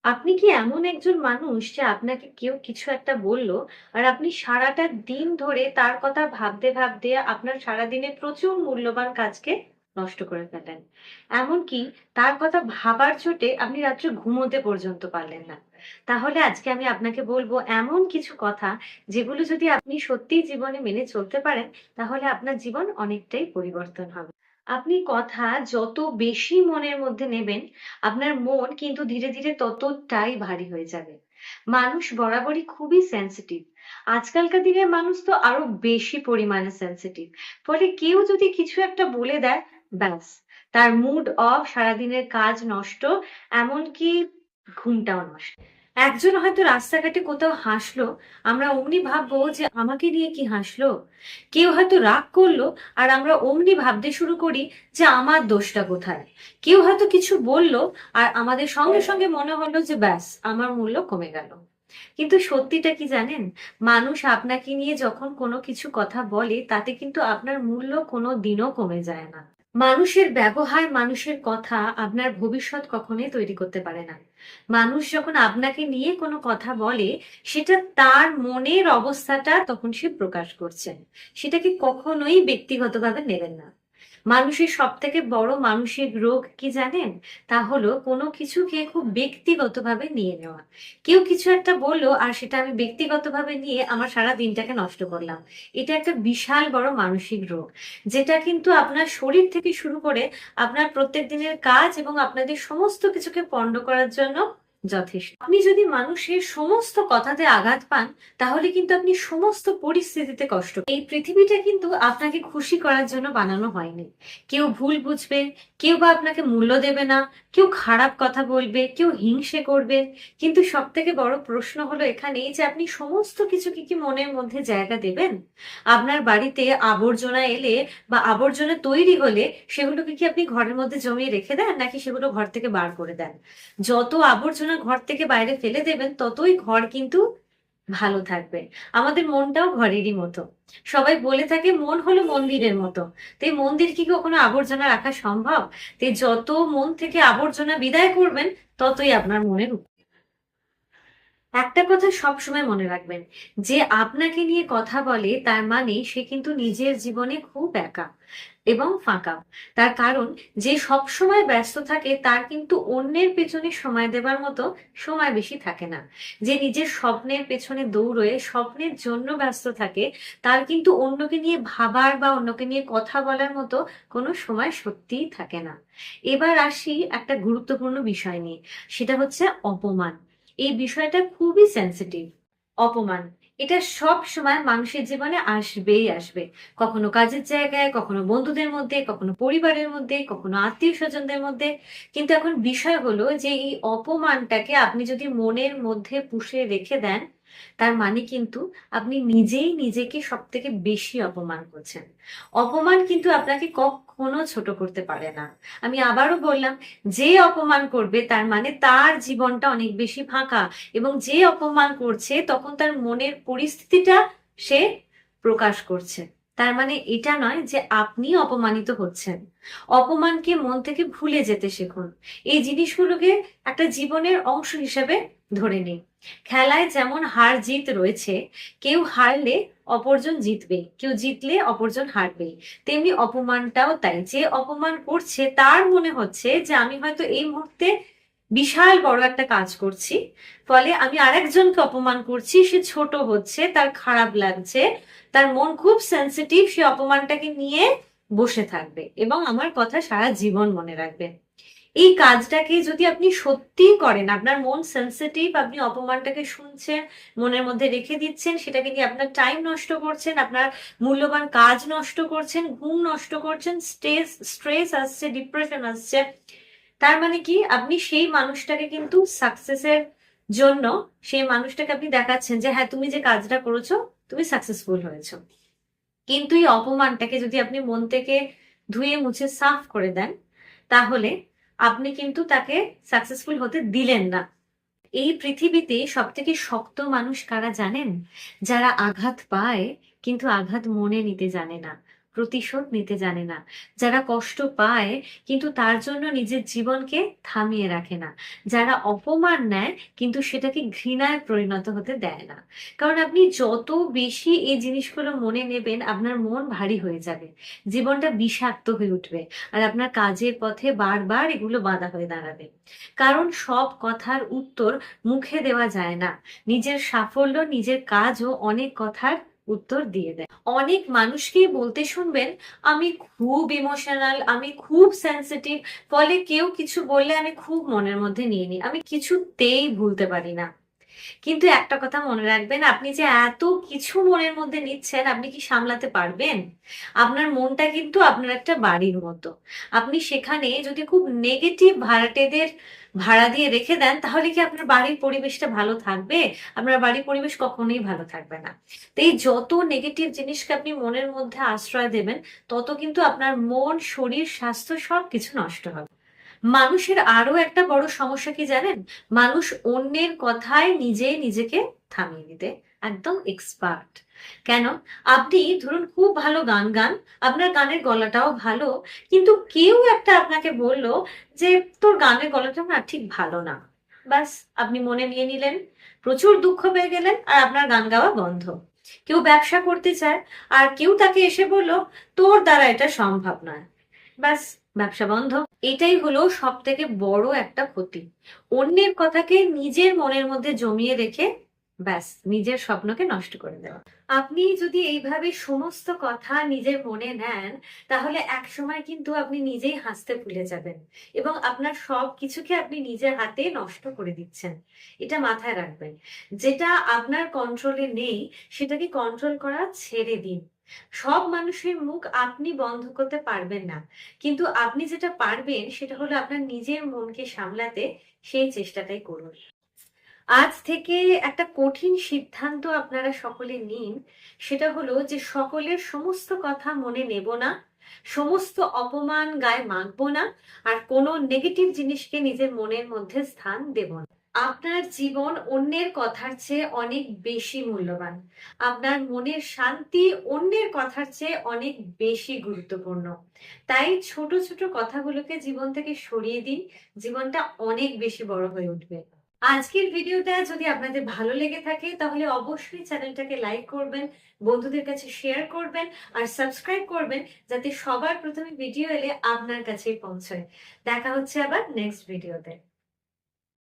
আপনি কি এমন একজন মানুষ যে আপনাকে কেউ কিছু একটা বলল, আর আপনি সারাটা দিন ধরে তার কথা ভাবতে ভাবতে আপনার সারাদিনের প্রচুর মূল্যবান কাজকে নষ্ট করে ফেলেন? এমনকি তার কথা ভাবার চোটে আপনি রাত্রে ঘুমোতে পর্যন্ত পারলেন না। তাহলে আজকে আমি আপনাকে বলবো এমন কিছু কথা, যেগুলো যদি আপনি সত্যিই জীবনে মেনে চলতে পারেন, তাহলে আপনার জীবন অনেকটাই পরিবর্তন হবে। আপনি কথা যত বেশি মনের মধ্যে নেবেন, আপনার মন কিন্তু ধীরে ধীরে ততটাই ভারী হয়ে যাবে। মানুষ বরাবরই খুবই সেনসিটিভ। আজকালকার দিনের মানুষ তো আরো বেশি পরিমাণে সেনসিটিভ। ফলে কেউ যদি কিছু একটা বলে দেয়, ব্যাস, তার মুড অফ, সারাদিনের কাজ নষ্ট, এমনকি ঘুমটাও নষ্ট। একজন হয়তো রাস্তাঘাটে কোথাও হাসলো, আমরা অমনি ভাববো যে আমাকে নিয়ে কি হাসলো। কেউ হয়তো রাগ করলো, আর আমরা অমনি ভাবতে শুরু করি যে আমার দোষটা কোথায়। কেউ হয়তো কিছু বলল, আর আমাদের সঙ্গে সঙ্গে মনে হলো যে ব্যাস, আমার মূল্য কমে গেল। কিন্তু সত্যিটা কি জানেন? মানুষ আপনাকে নিয়ে যখন কোনো কিছু কথা বলে, তাতে কিন্তু আপনার মূল্য কোনো দিনও কমে যায় না। মানুষের ব্যবহার, মানুষের কথা আপনার ভবিষ্যৎ কখনোই তৈরি করতে পারে না। মানুষ যখন আপনাকে নিয়ে কোনো কথা বলে, সেটা তার মনের অবস্থাটা তখন সে প্রকাশ করছে। সেটাকে কখনোই ব্যক্তিগতভাবে নেবেন না। মানুষের সবথেকে বড় মানসিক রোগ কি জানেন? তা হলো কোনো কিছুকে খুব ব্যক্তিগতভাবে নিয়ে নেওয়া। কেউ কিছু একটা বলল, আর সেটা আমি ব্যক্তিগতভাবে নিয়ে আমার সারা দিনটাকে নষ্ট করলাম। এটা একটা বিশাল বড় মানসিক রোগ, যেটা কিন্তু আপনার শরীর থেকে শুরু করে আপনার প্রত্যেক দিনের কাজ এবং আপনাদের সমস্ত কিছুকে পণ্ড করার জন্য যথেষ্ট। আপনি যদি মানুষের সমস্ত কথাতে আঘাত পান, তাহলে কিন্তু আপনি সমস্ত পরিস্থিতিতে কষ্ট। এই পৃথিবীটা কিন্তু আপনাকে খুশি করার জন্য বানানো হয়নি। কেউ ভুল বুঝবে, কেউ বা আপনাকে মূল্য দেবে না, কেউ খারাপ কথা বলবে, কেউ হিংসে করবে। কিন্তু সব থেকে বড় প্রশ্ন হলো এখানেই যে আপনি সমস্ত কিছুকে কি মনের মধ্যে জায়গা দেবেন? আপনার বাড়িতে আবর্জনা এলে বা আবর্জনা তৈরি হলে, সেগুলোকে কি আপনি ঘরের মধ্যে জমিয়ে রেখে দেন, নাকি সেগুলো ঘর থেকে বার করে দেন? যত আবর্জনা ঘর থেকে বাইরে ফেলে দেবেন, ততই ঘর কিন্তু ভালো থাকবে। আমাদের মনটাও ঘরেরই মতো। সবাই বলে থাকে মন হলো মন্দিরের মতো। তো এই মন্দির কি কখনো আবর্জনা রাখা সম্ভব? তো যত মন থেকে আবর্জনা বিদায় করবেন, ততই আপনার মনের একটা কথা সবসময় মনে রাখবেন, যে আপনাকে নিয়ে কথা বলে তার মানে সে কিন্তু নিজের জীবনে খুব একা এবং ফাঁকা। তার কারণ, যে সব সময় ব্যস্ত থাকে তার কিন্তু অন্যের পেছনে সময় দেবার মতো সময় বেশি থাকে না। যে নিজের স্বপ্নের পেছনে দৌড়য়ে স্বপ্নের জন্য ব্যস্ত থাকে, তার কিন্তু অন্যকে নিয়ে ভাবার বা অন্যকে নিয়ে কথা বলার মতো কোনো সময় সত্যিই থাকে না। এবার আসি একটা গুরুত্বপূর্ণ বিষয় নিয়ে, সেটা হচ্ছে অপমান। এই বিষয়টা খুবই সেনসিটিভ। অপমান, এটা সব সময় মানুষের জীবনে আসবেই আসবে। কখনো কাজের জায়গায়, কখনো বন্ধুদের মধ্যে, কখনো পরিবারের মধ্যে, কখনো আত্মীয় স্বজনদের মধ্যে। কিন্তু এখন বিষয় হলো যে এই অপমানটাকে আপনি যদি মনের মধ্যে পুষে রেখে দেন, তার মানে কিন্তু আপনি নিজেই নিজেকে সব থেকে বেশি অপমান করছেন। অপমান কিন্তু আপনাকে কখনো ছোট করতে পারে না। আমি আবারও বললাম, যে অপমান করবে তার মানে তার জীবনটা অনেক বেশি ফাঁকা, এবং যে অপমান করছে তখন তার মনের পরিস্থিতিটা সে প্রকাশ করছে। তার মানে এটা নয় যে আপনি অপমানিত হচ্ছেন। অপমানকে মন থেকে ভুলে যেতে শিখুন। এই জিনিসগুলোকে একটা জীবনের অংশ হিসেবে ধরে নিন। খেলায় যেমন হার জিত রয়েছে, কেউ হারলে অপরজন জিতবে, কেউ জিতলে অপরজন হারবে। তেমনি অপমানটাও তাই। যে অপমান করছে তার মনে হচ্ছে যে আমি হয়তো এই মুহূর্তে বিশাল বড় একটা কাজ করছি, ফলে আমি আরেকজনকে অপমান করছি, সে ছোট হচ্ছে, তার খারাপ লাগছে, তার মন খুব সেনসিটিভ, সে অপমানটাকে নিয়ে বসে থাকবে এবং আমার কথা সারা জীবন মনে রাখবে। এই কাজটাকে যদি আপনি সত্যিই করেন, আপনার মন সেনসিটিভ, আপনি অপমানটাকে শুনছেন, মনের মধ্যে রেখে দিচ্ছেন, সেটাকে নিয়ে আপনার টাইম নষ্ট করছেন, আপনার মূল্যবান কাজ নষ্ট করছেন, ঘুম নষ্ট করছেন, স্ট্রেস আসছে, ডিপ্রেশন আসছে, তার মানে কি আপনি সেই মানুষটাকে কিন্তু সাকসেসের জন্য, সেই মানুষটাকে আপনি দেখাচ্ছেন যে হ্যাঁ, তুমি যে কাজটা করেছো, তুমি সাকসেসফুল হয়েছো। কিন্তু এই অপমানটাকে যদি আপনি মন থেকে ধুয়ে মুছে সাফ করে দেন, তাহলে আপনি কিন্তু তাকে সাকসেসফুল হতে দিলেন না। এই পৃথিবীতে সব থেকে শক্ত মানুষ কারা জানেন? যারা আঘাত পায় কিন্তু আঘাত মনে নিতে জানে না। প্রতিশোধ নিতে জানে না, যারা কষ্ট পায় কিন্তু তার জন্য নিজের জীবনকে থামিয়ে রাখে না, যারা অপমান নেয় কিন্তু সেটাকে ঘৃণায় পরিণত হতে দেয় না। কারণ আপনি যত বেশি এই জিনিসগুলো মনে নেবেন, আপনার মন ভারী হয়ে যাবে, জীবনটা বিষাক্ত হয়ে উঠবে, আর আপনার কাজের পথে বারবার এগুলো বাধা হয়ে দাঁড়াবে। কারণ সব কথার উত্তর মুখে দেওয়া যায় না। নিজের সাফল্য, নিজের কাজও অনেক কথার উত্তর দিয়ে দেয়। অনেক মানুষকেই বলতে শুনবেন, আমি খুব ইমোশনাল, আমি খুব সেনসিটিভ, ফলে কেউ কিছু বললে আমি খুব মনের মধ্যে নিয়ে নিই, আমি কিছুতেই ভুলতে পারি না। কিন্তু একটা কথা মনে রাখবেন, আপনি যে এত কিছু মনের মধ্যে নিচ্ছেন, আপনি কি সামলাতে পারবেন? আপনার মনটা কিন্তু আপনার একটা বাড়ির মতো। আপনি সেখানে যদি খুব নেগেটিভ ভাড়াটেদের ভাড়া দিয়ে রেখে দেন, তাহলে কি আপনার বাড়ির পরিবেশটা ভালো থাকবে? আপনার বাড়ির পরিবেশ কখনোই ভালো থাকবে না। তো এই যত নেগেটিভ জিনিসকে আপনি মনের মধ্যে আশ্রয় দেবেন, তত কিন্তু আপনার মন, শরীর, স্বাস্থ্য সবকিছু নষ্ট হবে। মানুষের আরো একটা বড় সমস্যা কি জানেন? মানুষ অন্যের কথায় নিজেকে থামিয়ে নিতে একদম এক্সপার্ট। কেন? আপনি ধরুন খুব ভালো গান গান, আপনার গানের গলাটাও ভালো, কিন্তু কেউ একটা আপনাকে বলল যে তোর গানের গলাটা না ঠিক ভালো না। ব্যাস, আপনি মনে নিয়ে নিলেন, প্রচুর দুঃখ পেয়ে গেলেন, আর আপনার গান গাওয়া বন্ধ। কেউ ব্যবসা করতে চায়, আর কেউ তাকে এসে বলল তোর দ্বারা এটা সম্ভব নয়। ব্যাস, ব্যবসা বন্ধ। এটাই হলো সব থেকে বড় একটা ক্ষতি, অন্যের কথাকে নিজের মনের মধ্যে জমিয়ে রেখে ব্যাস নিজের স্বপ্নকে নষ্ট করে দেওয়া। আপনি যদি এইভাবে সমস্ত কথা নিজের মনে নেন, তাহলে এক সময় কিন্তু আপনি নিজেই হাসতে ভুলে যাবেন, এবং আপনার সব কিছুকে আপনি নিজের হাতে নষ্ট করে দিচ্ছেন। এটা মাথায় রাখবেন। যেটা আপনার কন্ট্রোলে নেই, সেটাকে কন্ট্রোল করা ছেড়ে দিন। সব মানুষের মুখ আপনি বন্ধ করতে পারবেন না, কিন্তু আপনি যেটা পারবেন সেটা হলো আপনার নিজের মনকে সামলাতে, সেই চেষ্টাটাই করুন। আজ থেকে একটা কঠিন সিদ্ধান্ত আপনারা সকলে নিন, সেটা হলো যে সকলের সমস্ত কথা মনে নেব না, সমস্ত অপমান গায়ে মাখবো না, আর কোনো নেগেটিভ জিনিসকে নিজের মনের মধ্যে স্থান দেব না। আপনার জীবন অন্যের কথার চেয়ে অনেক বেশি মূল্যবান। আপনার মনের শান্তি অন্যের কথার চেয়ে অনেক বেশি গুরুত্বপূর্ণ। তাই ছোট ছোট কথাগুলোকে জীবন থেকে সরিয়ে দিন, জীবনটা অনেক বেশি বড় হয়ে উঠবে। আজকের ভিডিওটা যদি আপনাদের ভালো লেগে থাকে, তাহলে অবশ্যই চ্যানেলটাকে লাইক করবেন, বন্ধুদের কাছে শেয়ার করবেন, আর সাবস্ক্রাইব করবেন, যাতে সবার প্রথমে ভিডিও এলে আপনার কাছেই পৌঁছয়। দেখা হচ্ছে আবার নেক্সট ভিডিওতে।